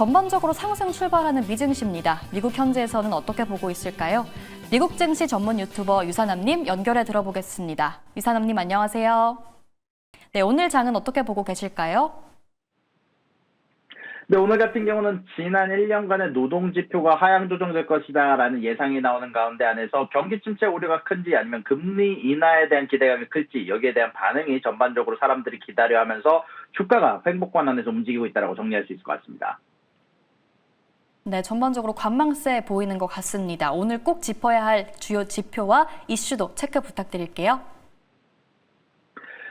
전반적으로 상승 출발하는 미증시입니다. 미국 현지에서는 어떻게 보고 있을까요? 미국 증시 전문 유튜버 유산남님 연결해 들어보겠습니다. 유산남님 안녕하세요. 네, 오늘 장은 어떻게 보고 계실까요? 네, 오늘 같은 경우는 지난 1년간의 노동 지표가 하향 조정될 것이다라는 예상이 나오는 가운데 안에서 경기 침체 우려가 큰지 아니면 금리 인하에 대한 기대감이 클지 여기에 대한 반응이 전반적으로 사람들이 기다려하면서 주가가 횡보권 안에서 움직이고 있다고 정리할 수 있을 것 같습니다. 네, 전반적으로 관망세 보이는 것 같습니다. 오늘 꼭 짚어야 할 주요 지표와 이슈도 체크 부탁드릴게요.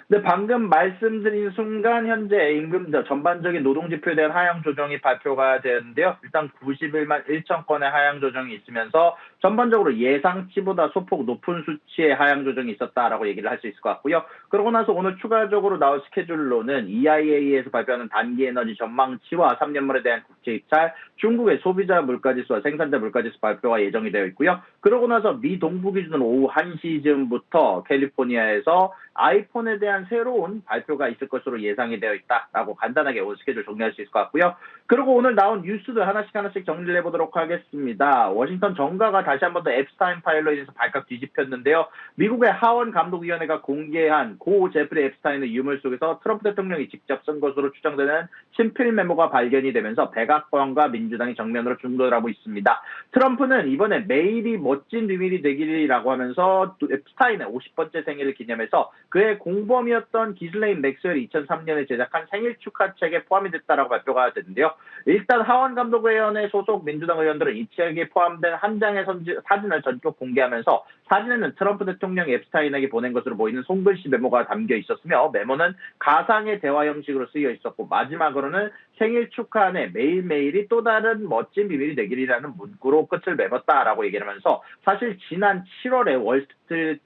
네, 방금 말씀드린 순간 현재 임금 전반적인 노동 지표에 대한 하향 조정이 발표가 되는데요. 일단 91만 1천 건의 하향 조정이 있으면서 전반적으로 예상치보다 소폭 높은 수치의 하향 조정이 있었다라고 얘기를 할 수 있을 것 같고요. 그러고 나서 오늘 추가적으로 나올 스케줄로는 EIA에서 발표하는 단기 에너지 전망치와 3년물에 대한 국제 입찰, 중국의 소비자 물가지수와 생산자 물가지수 발표가 예정이 되어 있고요. 그러고 나서 미 동부 기준으로 오후 1시쯤부터 캘리포니아에서 아이폰에 대한 새로운 발표가 있을 것으로 예상이 되어 있다라고 간단하게 오늘 스케줄 정리할 수 있을 것 같고요. 그리고 오늘 나온 뉴스들 하나씩 정리를 해보도록 하겠습니다. 워싱턴 정가가 다시 한 번 더 앱스타인 파일로 인해서 발칵 뒤집혔는데요. 미국의 하원 감독위원회가 공개한 고 제프리 앱스타인의 유물 속에서 트럼프 대통령이 직접 쓴 것으로 추정되는 친필 메모가 발견이 되면서 백악관과 민주당이 정면으로 충돌하고 있습니다. 트럼프는 이번에 매일이 멋진 비밀이 되기라고 하면서 앱스타인의 50번째 생일을 기념해서 그의 공범이었던 기슬레인 맥스웰이 2003년에 제작한 생일 축하 책에 포함이 됐다라고 발표가 됐는데요. 일단 하원 감독위원회 소속 민주당 의원들은 이 책에 포함된 한 장의 사진을 전격 공개하면서 사진에는 트럼프 대통령이 앱스타인에게 보낸 것으로 보이는 손글씨 메모가 담겨 있었으며 메모는 가상의 대화 형식으로 쓰여 있었고 마지막으로는 생일 축하안에 매일매일이 또 다른 멋진 비밀이 되기라는 문구로 끝을 맺었다라고 얘기를 하면서 사실 지난 7월에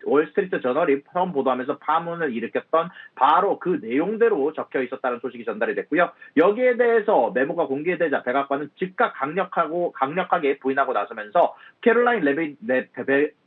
월스트리트 저널이 처음 보도하면서 파문을 일으켰던 바로 그 내용대로 적혀 있었다는 소식이 전달이 됐고요. 여기에 대해서 메모가 공개되자 백악관은 즉각 강력하게 부인하고 나서면서 캐롤라인 레빈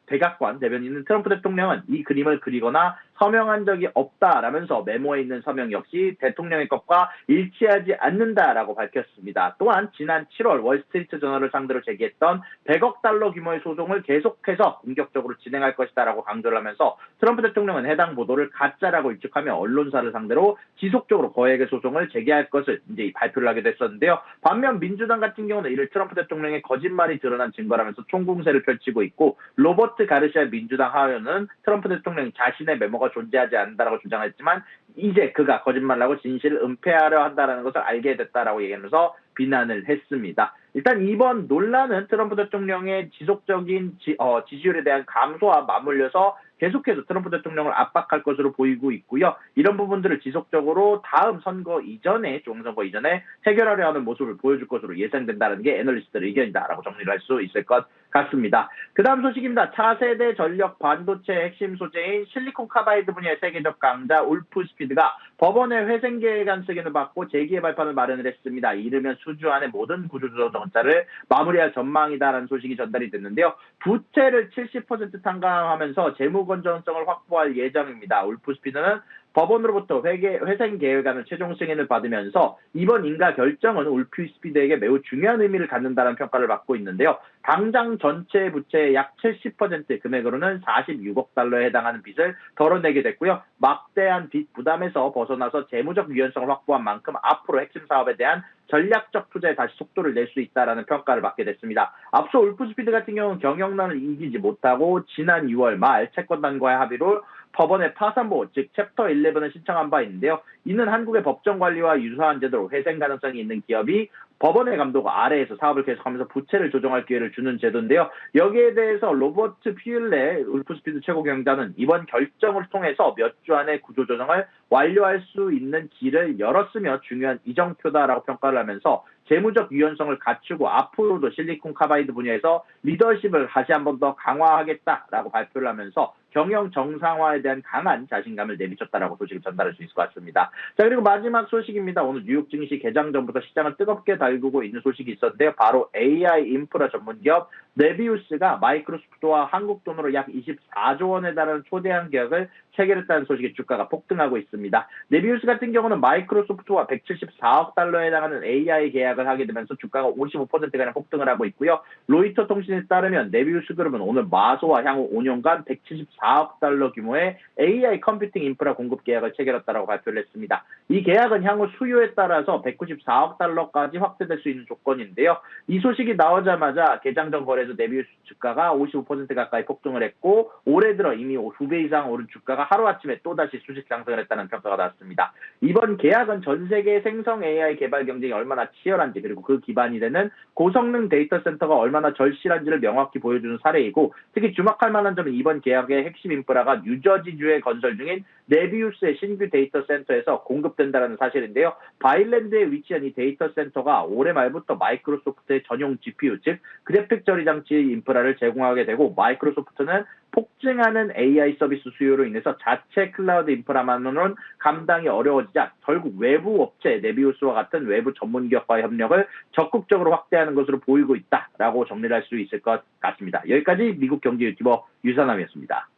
백악관 대변인은 트럼프 대통령은 이 그림을 그리거나 서명한 적이 없다라면서 메모에 있는 서명 역시 대통령의 것과 일치하지 않는다라고 밝혔습니다. 또한 지난 7월 월스트리트 저널을 상대로 제기했던 100억 달러 규모의 소송을 계속해서 공격적으로 진행할 것이다라고 강조를 하면서 트럼프 대통령은 해당 보도를 가짜라고 일축하며 언론사를 상대로 지속적으로 거액의 소송을 제기할 것을 이제 발표를 하게 됐었는데요. 반면 민주당 같은 경우는 이를 트럼프 대통령의 거짓말이 드러난 증거라면서 총공세를 펼치고 있고 로버트 가르시아 민주당 하원은 트럼프 대통령이 자신의 메모가 존재하지 않는다라고 주장했지만 이제 그가 거짓말을 하고 진실을 은폐하려 한다는 것을 알게 됐다라고 얘기하면서 비난을 했습니다. 일단 이번 논란은 트럼프 대통령의 지속적인 지지율에 대한 감소와 맞물려서 계속해서 트럼프 대통령을 압박할 것으로 보이고 있고요. 이런 부분들을 지속적으로 다음 선거 이전에 중앙선거 이전에 해결하려 하는 모습을 보여줄 것으로 예상된다는 게 애널리스트의 의견이다라고 정리를 할 수 있을 것 같습니다. 그 다음 소식입니다. 차세대 전력 반도체 핵심 소재인 실리콘 카바이드 분야의 세계적 강자 울프스피드가 법원의 회생 계획안 승인을 받고 재기의 발판을 마련을 했습니다. 이르면 수주 안에 모든 구조조정자를 마무리할 전망이다라는 소식이 전달이 됐는데요. 부채를 70% 탕감하면서 재무 건전성을 확보할 예정입니다. 울프스피드는 법원으로부터 회생 계획안을 최종 승인을 받으면서 이번 인가 결정은 울프스피드에게 매우 중요한 의미를 갖는다는 평가를 받고 있는데요. 당장 전체 부채의 약 70% 금액으로는 46억 달러에 해당하는 빚을 덜어내게 됐고요. 막대한 빚 부담에서 벗어나서 재무적 유연성을 확보한 만큼 앞으로 핵심 사업에 대한 전략적 투자에 다시 속도를 낼 수 있다라는 평가를 받게 됐습니다. 앞서 울프스피드 같은 경우는 경영난을 이기지 못하고 지난 6월 말 채권단과의 합의로 법원의 파산보호 즉 챕터 11을 신청한 바 있는데요. 이는 한국의 법정관리와 유사한 제도로 회생 가능성이 있는 기업이 법원의 감독 아래에서 사업을 계속하면서 부채를 조정할 기회를 주는 제도인데요. 여기에 대해서 로버트 퓨일레 울프스피드 최고 경영자는 이번 결정을 통해서 몇 주 안에 구조조정을 완료할 수 있는 길을 열었으며 중요한 이정표다라고 평가를 하면서 재무적 유연성을 갖추고 앞으로도 실리콘 카바이드 분야에서 리더십을 다시 한 번 더 강화하겠다라고 발표를 하면서 경영 정상화에 대한 강한 자신감을 내비쳤다라고 소식을 전달할 수 있을 것 같습니다. 자, 그리고 마지막 소식입니다. 오늘 뉴욕 증시 개장 전부터 시장을 뜨겁게 달구고 있는 소식이 있었는데요. 바로 AI 인프라 전문 기업 네비우스가 마이크로소프트와 한국 돈으로 약 24조 원에 달하는 초대형 계약을 체결했다는 소식에 주가가 폭등하고 있습니다. 네비우스 같은 경우는 마이크로소프트와 174억 달러에 해당하는 AI 계약을 하게 되면서 주가가 55%가량 폭등을 하고 있고요. 로이터 통신에 따르면 네비우스 그룹은 오늘 마소와 향후 5년간 174억 달러 규모의 AI 컴퓨팅 인프라 공급 계약을 체결했다고 발표를 했습니다. 이 계약은 향후 수요에 따라서 194억 달러까지 확대될 수 있는 조건인데요. 이 소식이 나오자마자 개장 전 거래소 네비우스 주가가 55% 가까이 폭등을 했고 올해 들어 이미 2배 이상 오른 주가가 하루아침에 또다시 수직 상승을 했다는 평가가 나왔습니다. 이번 계약은 전 세계 생성 AI 개발 경쟁이 얼마나 치열한지 그리고 그 기반이 되는 고성능 데이터 센터가 얼마나 절실한지를 명확히 보여주는 사례이고 특히 주목할 만한 점은 이번 계약의 핵심 인프라가 뉴저지주에 건설 중인 네비우스의 신규 데이터 센터에서 공급된다는 사실인데요. 바일랜드에 위치한 이 데이터 센터가 올해 말부터 마이크로소프트의 전용 GPU 즉 그래픽 처리 장치 인프라를 제공하게 되고 마이크로소프트는 폭증하는 AI 서비스 수요로 인해서 자체 클라우드 인프라만으로는 감당이 어려워지자 결국 외부 업체 네비우스와 같은 외부 전문 기업과의 협력을 적극적으로 확대하는 것으로 보이고 있다라고 정리를 할 수 있을 것 같습니다. 여기까지 미국 경제 유튜버 유산남이었습니다.